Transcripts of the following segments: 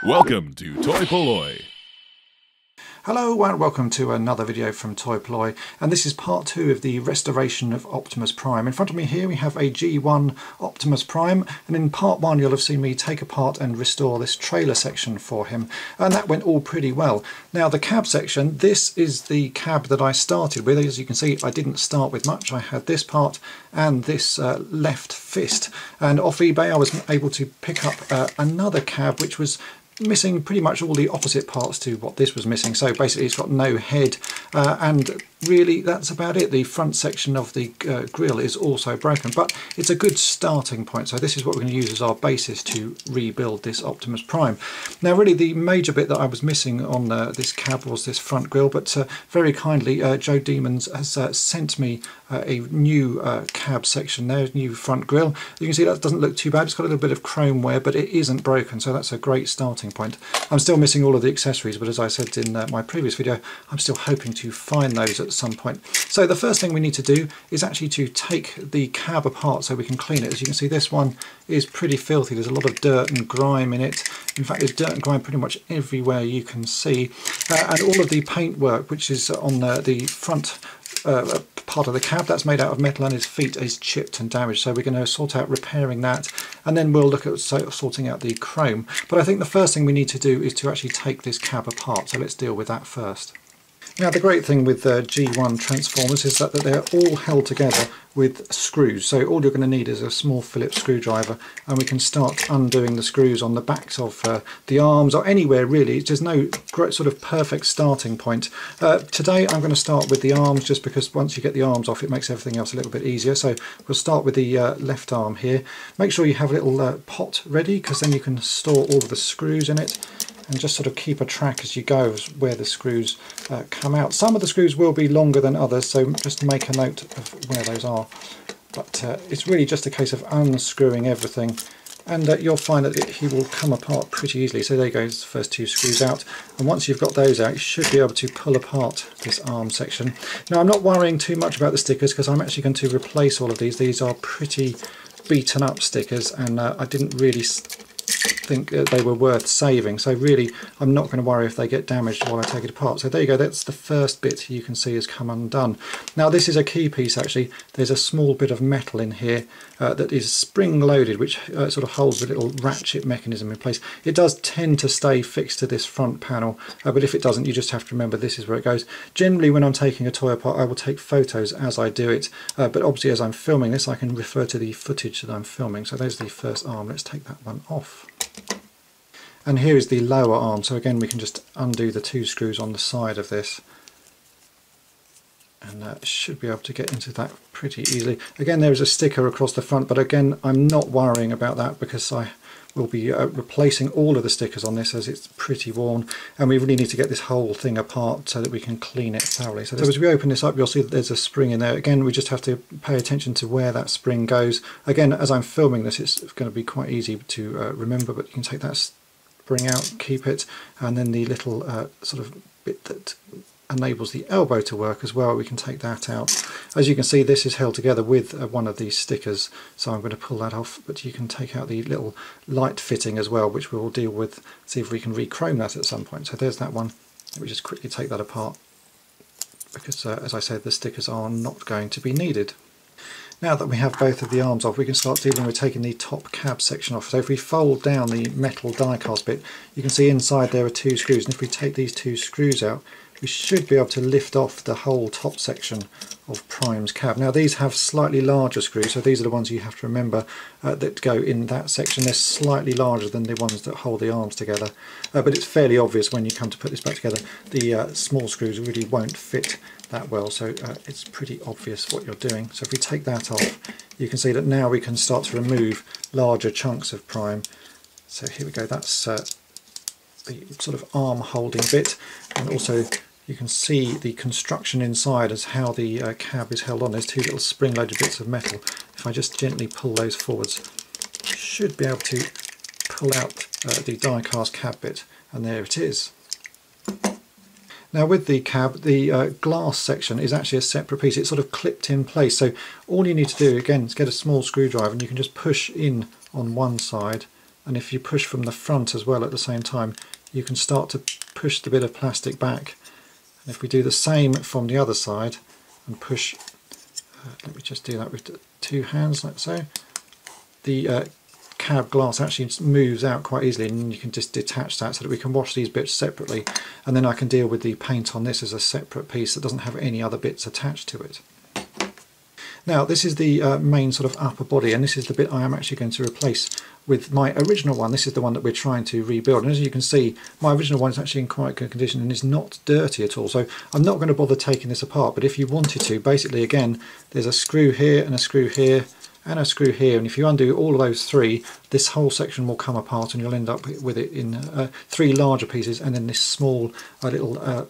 Welcome to toy-polloi. Hello and welcome to another video from toy-polloi, and this is part 2 of the restoration of Optimus Prime. In front of me here we have a G1 Optimus Prime, and in part 1 you'll have seen me take apart and restore this trailer section for him, and that went all pretty well. Now the cab section, this is the cab that I started with. As you can see, I didn't start with much. I had this part and this left fist, and off eBay I was able to pick up another cab which was missing pretty much all the opposite parts to what this was missing. So basically it's got no head, and really that's about it. The front section of the grille is also broken, but it's a good starting point. So this is what we're going to use as our basis to rebuild this Optimus Prime. Now really the major bit that I was missing on this cab was this front grille, but very kindly Joe Demons has sent me a new cab section there, new front grille. You can see that doesn't look too bad. It's got a little bit of chrome wear, but it isn't broken, so that's a great starting point. I'm still missing all of the accessories, but as I said in my previous video, I'm still hoping to find those at some point. So the first thing we need to do is actually to take the cab apart so we can clean it. As you can see, this one is pretty filthy. There's a lot of dirt and grime in it. In fact, there's dirt and grime pretty much everywhere you can see, and all of the paintwork which is on the front part of the cab, that's made out of metal, and his feet is chipped and damaged, so we're going to sort out repairing that, and then we'll look at sorting out the chrome. But I think the first thing we need to do is to actually take this cab apart, so let's deal with that first. Now the great thing with G1 transformers is that they're all held together with screws, so all you're going to need is a small Phillips screwdriver, and we can start undoing the screws on the backs of the arms, or anywhere really. There's no great sort of perfect starting point. Today I'm going to start with the arms, just because once you get the arms off it makes everything else a little bit easier. So we'll start with the left arm here. Make sure you have a little pot ready, because then you can store all of the screws in it, and just sort of keep a track as you go of where the screws come out. Some of the screws will be longer than others, so just make a note of where those are. But it's really just a case of unscrewing everything, and you'll find that he will come apart pretty easily. So there you go, the first two screws out, and once you've got those out you should be able to pull apart this arm section. Now I'm not worrying too much about the stickers, because I'm actually going to replace all of these. These are pretty beaten up stickers, and I didn't really think they were worth saving, so really I'm not going to worry if they get damaged while I take it apart. So there you go, that's the first bit you can see has come undone. Now this is a key piece actually. There's a small bit of metal in here that is spring loaded, which sort of holds the little ratchet mechanism in place. It does tend to stay fixed to this front panel, but if it doesn't, you just have to remember this is where it goes. Generally when I'm taking a toy apart I will take photos as I do it, but obviously as I'm filming this I can refer to the footage that I'm filming. So there's the first arm. Let's take that one off. And here is the lower arm, so again we can just undo the two screws on the side of this, and should be able to get into that pretty easily. Again, there is a sticker across the front, but again I'm not worrying about that, because I will be replacing all of the stickers on this as it's pretty worn, and we really need to get this whole thing apart so that we can clean it thoroughly. So as we open this up you'll see that there's a spring in there. Again, we just have to pay attention to where that spring goes. Again, as I'm filming this it's going to be quite easy to remember, but you can take that spring out, keep it, and then the little sort of bit that enables the elbow to work as well, we can take that out. As you can see, this is held together with one of these stickers, so I'm going to pull that off, but you can take out the little light fitting as well, which we will deal with, see if we can re-chrome that at some point. So there's that one. Let me just quickly take that apart, because as I said, the stickers are not going to be needed. Now that we have both of the arms off, we can start dealing with taking the top cab section off. So if we fold down the metal die cast bit, you can see inside there are two screws, and if we take these two screws out, we should be able to lift off the whole top section of Prime's cab. Now these have slightly larger screws, so these are the ones you have to remember that go in that section. They're slightly larger than the ones that hold the arms together, but it's fairly obvious when you come to put this back together. The small screws really won't fit that well, so it's pretty obvious what you're doing. So if we take that off, you can see that now we can start to remove larger chunks of Prime. So here we go, that's the sort of arm holding bit, and also you can see the construction inside as how the cab is held on. There's two little spring-loaded bits of metal. If I just gently pull those forwards, you should be able to pull out the die-cast cab bit, and there it is. Now with the cab, the glass section is actually a separate piece. It's sort of clipped in place, so all you need to do again is get a small screwdriver, and you can just push in on one side and if you push from the front as well at the same time, you can start to push the bit of plastic back. And if we do the same from the other side and push, let me just do that with the two hands like so, the cab glass actually moves out quite easily, and you can just detach that so that we can wash these bits separately, and then I can deal with the paint on this as a separate piece that doesn't have any other bits attached to it. Now this is the main sort of upper body, and this is the bit I am actually going to replace with my original one. This is the one that we're trying to rebuild, and as you can see, my original one is actually in quite good condition and is not dirty at all, so I'm not going to bother taking this apart. But if you wanted to, basically again, there's a screw here and a screw here and a screw here, and if you undo all of those three, this whole section will come apart and you'll end up with it in three larger pieces and then this small little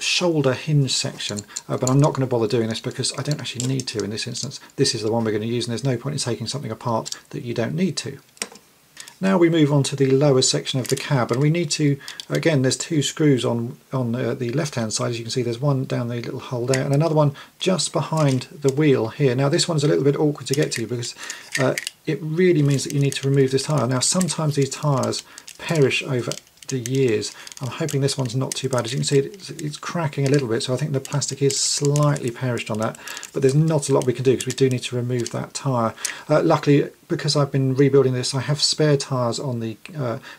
shoulder hinge section. But I'm not going to bother doing this because I don't actually need to in this instance. This is the one we're going to use, and there's no point in taking something apart that you don't need to. Now we move on to the lower section of the cab, and we need to, again, there's two screws on the left hand side. As you can see, there's one down the little hole there and another one just behind the wheel here. Now this one's a little bit awkward to get to because it really means that you need to remove this tyre. Now sometimes these tyres perish over the years. I'm hoping this one's not too bad. As you can see, it's cracking a little bit, so I think the plastic is slightly perished on that, but there's not a lot we can do because we do need to remove that tyre. Luckily, because I've been rebuilding this, I have spare tyres on the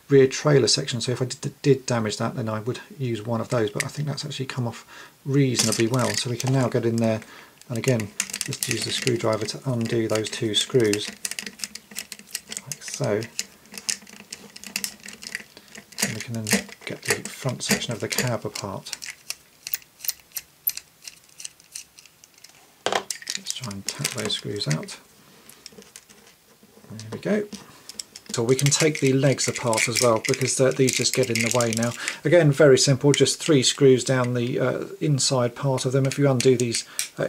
rear trailer section, so if I did damage that, then I would use one of those, but I think that's actually come off reasonably well. So we can now get in there and again just use the screwdriver to undo those two screws like so. And we can then get the front section of the cab apart. Let's try and tap those screws out. There we go. So we can take the legs apart as well because these just get in the way now. Again, very simple, just 3 screws down the inside part of them. If you undo these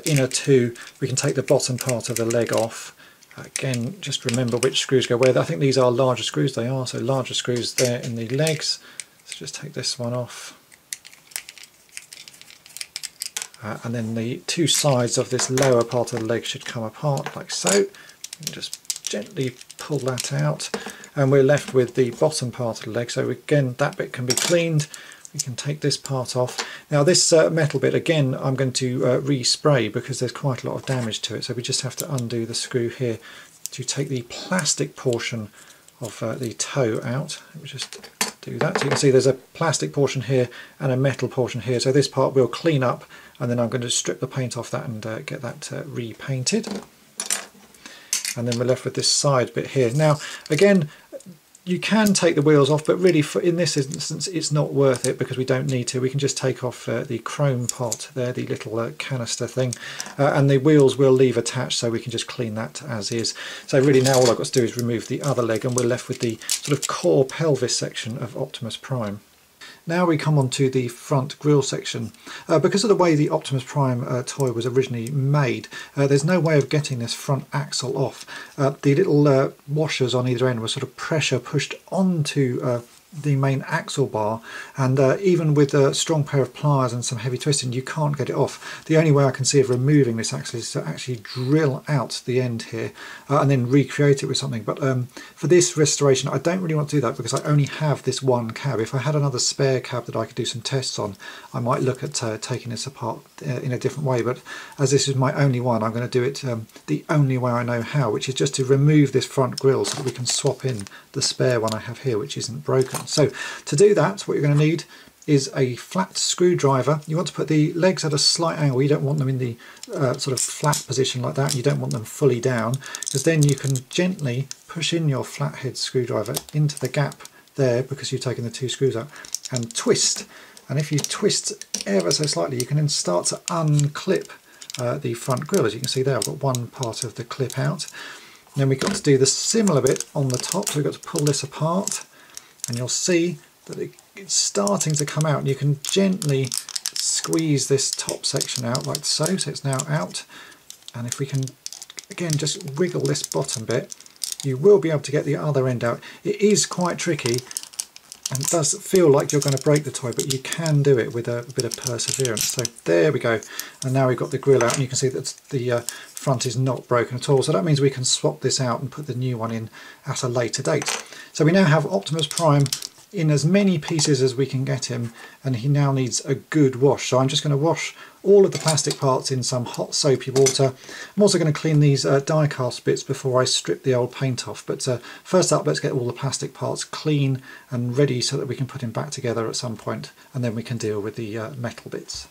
inner 2, we can take the bottom part of the leg off. Again, just remember which screws go where. I think these are larger screws, they are, so larger screws there in the legs. So just take this one off. And then the 2 sides of this lower part of the leg should come apart like so. Just gently pull that out and we're left with the bottom part of the leg. So again, that bit can be cleaned. We can take this part off. Now this metal bit, again, I'm going to respray because there's quite a lot of damage to it. So we just have to undo the screw here to take the plastic portion of the toe out. Let me just do that. So you can see there's a plastic portion here and a metal portion here. So this part we'll clean up, and then I'm going to strip the paint off that and get that repainted. And then we're left with this side bit here. Now again, you can take the wheels off, but really in this instance it's not worth it because we don't need to. We can just take off the chrome part there, the little canister thing, and the wheels will leave attached, so we can just clean that as is. So really now all I've got to do is remove the other leg and we're left with the sort of core pelvis section of Optimus Prime. Now we come on to the front grille section. Because of the way the Optimus Prime toy was originally made, there's no way of getting this front axle off. The little washers on either end were sort of pressure pushed onto the main axle bar, and even with a strong pair of pliers and some heavy twisting you can't get it off. The only way I can see of removing this axle is to actually drill out the end here and then recreate it with something, but for this restoration I don't really want to do that because I only have this one cab. If I had another spare cab that I could do some tests on, I might look at taking this apart in a different way, but as this is my only one, I'm going to do it the only way I know how, which is just to remove this front grille so that we can swap in the spare one I have here, which isn't broken. So to do that, what you're going to need is a flat screwdriver. You want to put the legs at a slight angle. You don't want them in the sort of flat position like that. You don't want them fully down, because then you can gently push in your flathead screwdriver into the gap there, because you've taken the 2 screws out, and twist. And if you twist ever so slightly, you can then start to unclip the front grille. As you can see there, I've got one part of the clip out. And then we've got to do the similar bit on the top, so we've got to pull this apart, and you'll see that it's starting to come out, and you can gently squeeze this top section out like so, so it's now out. And if we can again just wiggle this bottom bit, you will be able to get the other end out. It is quite tricky and it does feel like you're going to break the toy, but you can do it with a bit of perseverance. So there we go, and now we've got the grille out, and you can see that the front is not broken at all, so that means we can swap this out and put the new one in at a later date. So we now have Optimus Prime in as many pieces as we can get him, and he now needs a good wash. So I'm just going to wash all of the plastic parts in some hot soapy water. I'm also going to clean these die cast bits before I strip the old paint off, but first up let's get all the plastic parts clean and ready so that we can put him back together at some point, and then we can deal with the metal bits.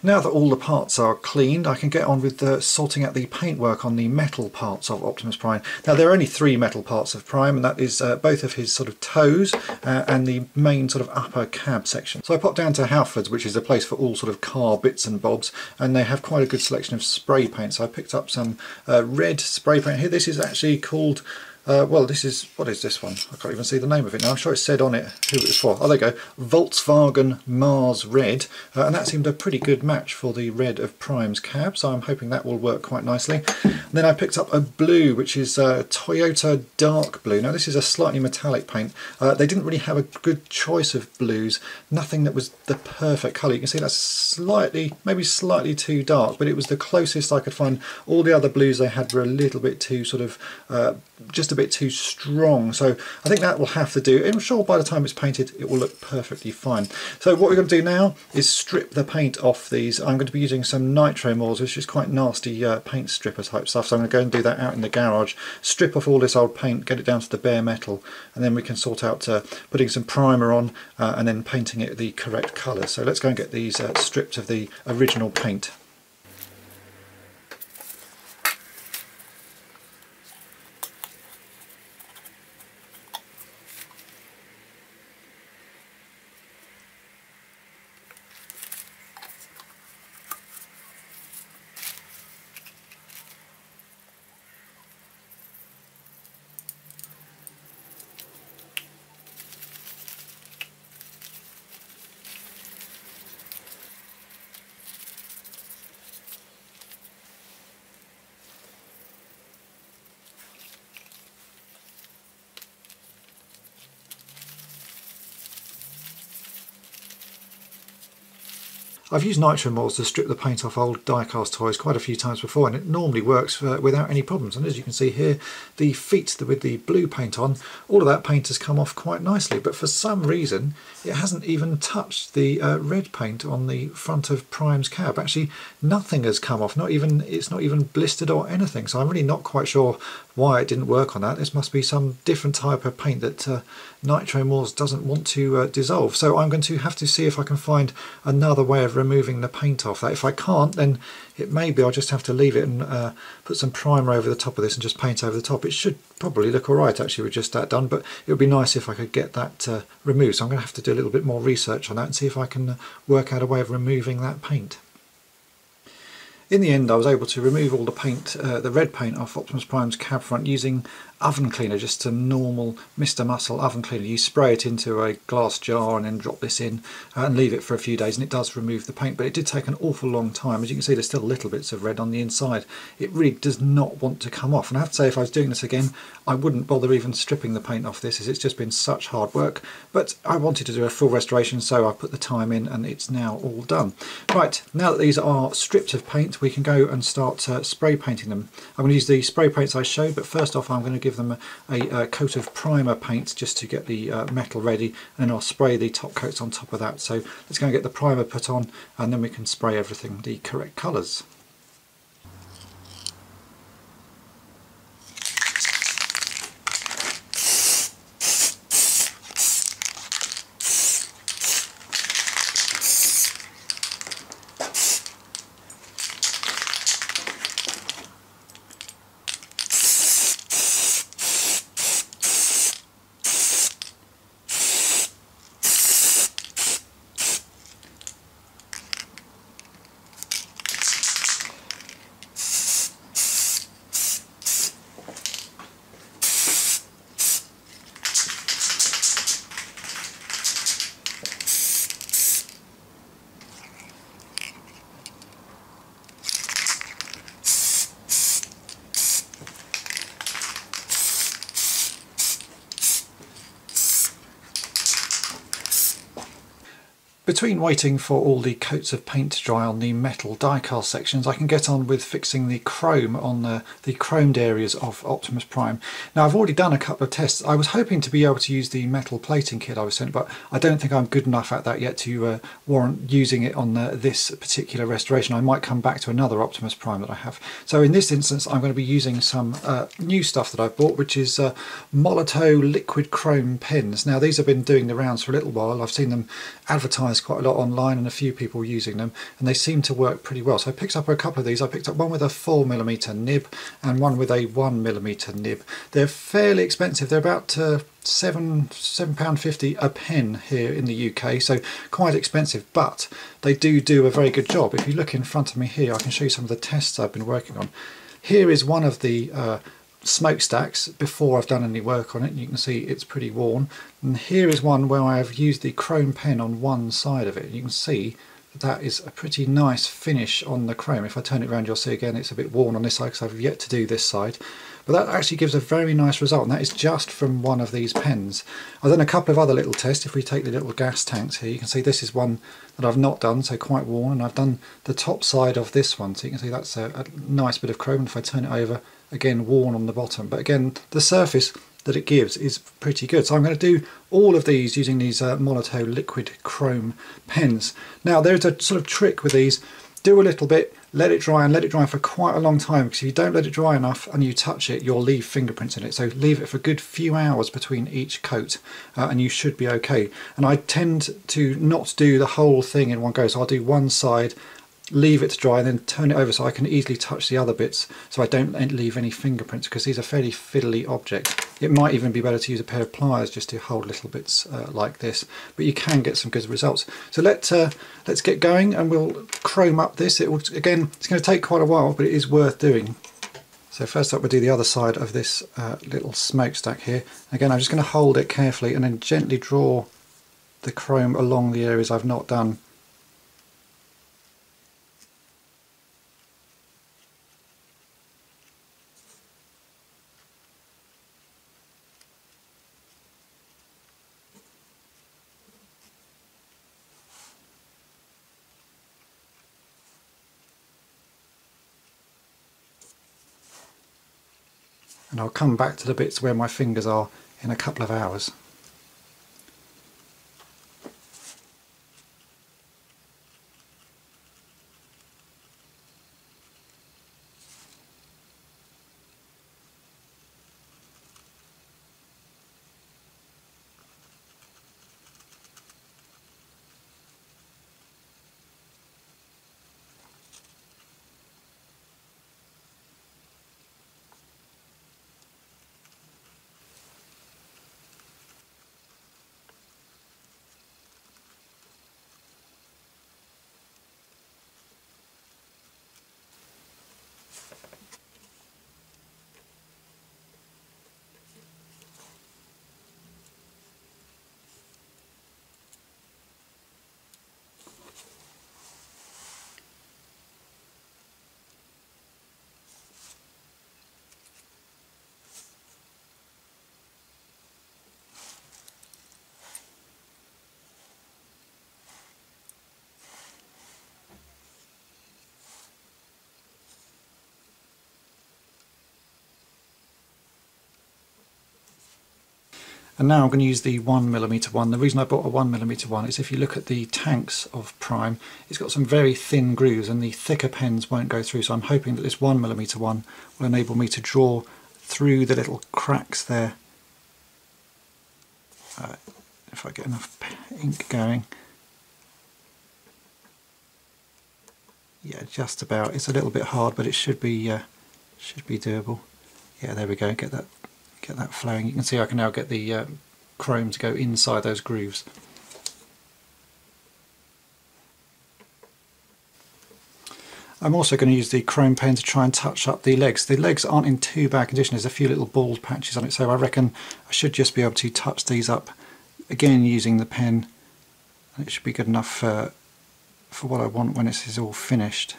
Now that all the parts are cleaned, I can get on with sorting out the paintwork on the metal parts of Optimus Prime. Now there are only 3 metal parts of Prime, and that is both of his sort of toes and the main sort of upper cab section. So I popped down to Halfords, which is a place for all sort of car bits and bobs, and they have quite a good selection of spray paint. So I picked up some red spray paint here. This is actually called well, this is, what is this one? I can't even see the name of it now. I'm sure it said on it who it was for. Oh, there you go. Volkswagen Mars Red. And that seemed a pretty good match for the red of Prime's cab, so I'm hoping that will work quite nicely. And then I picked up a blue, which is Toyota Dark Blue. Now, this is a slightly metallic paint. They didn't really have a good choice of blues. Nothing that was the perfect colour. You can see that's slightly, maybe slightly too dark, but it was the closest I could find. All the other blues they had were a little bit too sort of just a bit too strong, so I think that will have to do. I'm sure by the time it's painted it will look perfectly fine. So what we're going to do now is strip the paint off these. I'm going to be using some nitro Moors, which is quite nasty paint stripper type stuff, so I'm going to go and do that out in the garage, strip off all this old paint, get it down to the bare metal, and then we can sort out putting some primer on and then painting it the correct colour. So let's go and get these stripped of the original paint. I've used nitro Moors to strip the paint off old die-cast toys quite a few times before, and it normally works without any problems. And as you can see here, the feet with the blue paint on, all of that paint has come off quite nicely, but for some reason it hasn't even touched the red paint on the front of Prime's cab. Actually, nothing has come off, it's not even blistered or anything, so I'm really not quite sure why it didn't work on that. This must be some different type of paint that nitro Moors doesn't want to dissolve. So I'm going to have to see if I can find another way of removing the paint off that. If I can't, then it may be I'll just have to leave it and put some primer over the top of this and just paint over the top. It should probably look alright actually with just that done, but it would be nice if I could get that removed. So I'm going to have to do a little bit more research on that and see if I can work out a way of removing that paint. In the end, I was able to remove all the paint, the red paint off Optimus Prime's cab front using oven cleaner, just a normal Mr. Muscle oven cleaner. You spray it into a glass jar and then drop this in and leave it for a few days, and it does remove the paint, but it did take an awful long time. As you can see, there's still little bits of red on the inside. It really does not want to come off, and I have to say, if I was doing this again, I wouldn't bother even stripping the paint off this, as it's just been such hard work. But I wanted to do a full restoration, so I put the time in and it's now all done. Right, now that these are stripped of paint, we can go and start spray painting them. I'm going to use the spray paints I showed, but first off I'm going to give them a coat of primer paint just to get the metal ready, and then I'll spray the top coats on top of that. So let's go and get the primer put on, and then we can spray everything the correct colours. Between waiting for all the coats of paint to dry on the metal die-cast sections, I can get on with fixing the chrome on the chromed areas of Optimus Prime. Now, I've already done a couple of tests. I was hoping to be able to use the metal plating kit I was sent, but I don't think I'm good enough at that yet to warrant using it on this particular restoration. I might come back to another Optimus Prime that I have. So in this instance, I'm going to be using some new stuff that I've bought, which is Molotow liquid chrome pens. Now, these have been doing the rounds for a little while. I've seen them advertised quite a lot online and a few people using them, and they seem to work pretty well. So I picked up a couple of these. I picked up one with a 4mm nib and one with a 1mm nib. They're fairly expensive. They're about £7.50 a pen here in the UK, so quite expensive, but they do a very good job. If you look in front of me here, I can show you some of the tests I've been working on. Here is one of the smokestacks before I've done any work on it. You can see it's pretty worn, and here is one where I have used the chrome pen on one side of it. You can see that is a pretty nice finish on the chrome. If I turn it around, you'll see again it's a bit worn on this side because I've yet to do this side, but that actually gives a very nice result, and that is just from one of these pens. I've done a couple of other little tests. If we take the little gas tanks here, you can see this is one that I've not done, so quite worn, and I've done the top side of this one, so you can see that's a nice bit of chrome. And if I turn it over, again worn on the bottom, but again the surface that it gives is pretty good. So I'm going to do all of these using these Molotow liquid chrome pens. Now, there's a sort of trick with these. Do a little bit, let it dry, and let it dry for quite a long time, because if you don't let it dry enough and you touch it, you'll leave fingerprints in it. So leave it for a good few hours between each coat and you should be okay. And I tend to not do the whole thing in one go, so I'll do one side, leave it to dry, and then turn it over so I can easily touch the other bits, so I don't leave any fingerprints, because these are fairly fiddly objects. It might even be better to use a pair of pliers just to hold little bits like this, but you can get some good results. So let's get going, and we'll chrome up this. Again, it's going to take quite a while, but it is worth doing. So first up, we'll do the other side of this little smokestack here. Again, I'm just going to hold it carefully and then gently draw the chrome along the areas I've not done. And I'll come back to the bits where my fingers are in a couple of hours. And now I'm going to use the 1mm one. The reason I bought a 1mm one is if you look at the tanks of Prime, it's got some very thin grooves and the thicker pens won't go through. So I'm hoping that this 1mm one will enable me to draw through the little cracks there. If I get enough ink going. Yeah, just about. It's a little bit hard, but it should be doable. Yeah, there we go. Get that flowing. You can see I can now get the chrome to go inside those grooves. I'm also going to use the chrome pen to try and touch up the legs. The legs aren't in too bad condition. There's a few little bald patches on it, so I reckon I should just be able to touch these up again using the pen. It should be good enough for what I want when this is all finished.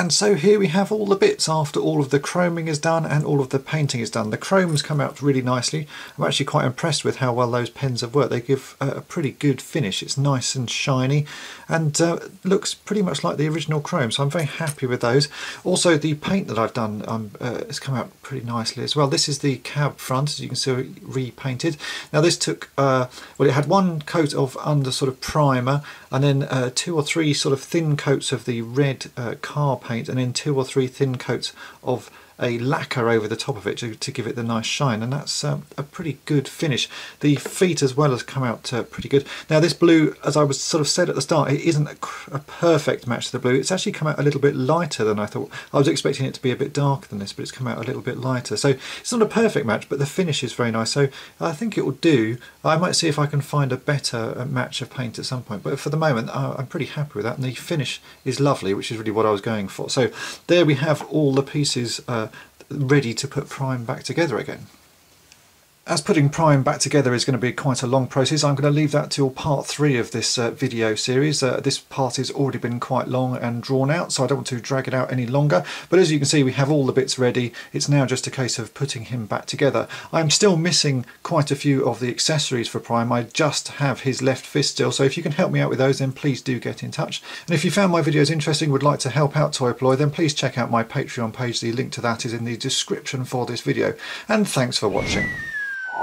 And so here we have all the bits after all of the chroming is done and all of the painting is done. The chrome's come out really nicely. I'm actually quite impressed with how well those pens have worked. They give a pretty good finish. It's nice and shiny and looks pretty much like the original chrome, so I'm very happy with those. Also the paint that I've done has come out pretty nicely as well. This is the cab front, as you can see, repainted. Now this took, well, it had one coat of under sort of primer and then 2 or 3 sort of thin coats of the red car paint and then 2 or 3 thin coats of a lacquer over the top of it to give it the nice shine, and that's a pretty good finish. The feet as well has come out pretty good. Now this blue, as I was sort of said at the start, it isn't a perfect match to the blue. It's actually come out a little bit lighter than I thought. I was expecting it to be a bit darker than this, but it's come out a little bit lighter. So it's not a perfect match, but the finish is very nice. So I think it will do. I might see if I can find a better match of paint at some point, but for the moment I'm pretty happy with that, and the finish is lovely, which is really what I was going for. So there we have all the pieces ready to put Prime back together again. As putting Prime back together is going to be quite a long process, I'm going to leave that till part 3 of this video series. This part has already been quite long and drawn out, so I don't want to drag it out any longer. But as you can see, we have all the bits ready. It's now just a case of putting him back together. I'm still missing quite a few of the accessories for Prime. I just have his left fist still, so if you can help me out with those, then please do get in touch. And if you found my videos interesting, would like to help out toy-polloi, then please check out my Patreon page. The link to that is in the description for this video. And thanks for watching.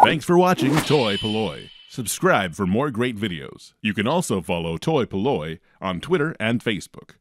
Thanks for watching toy-polloi. Subscribe for more great videos. You can also follow toy-polloi on Twitter and Facebook.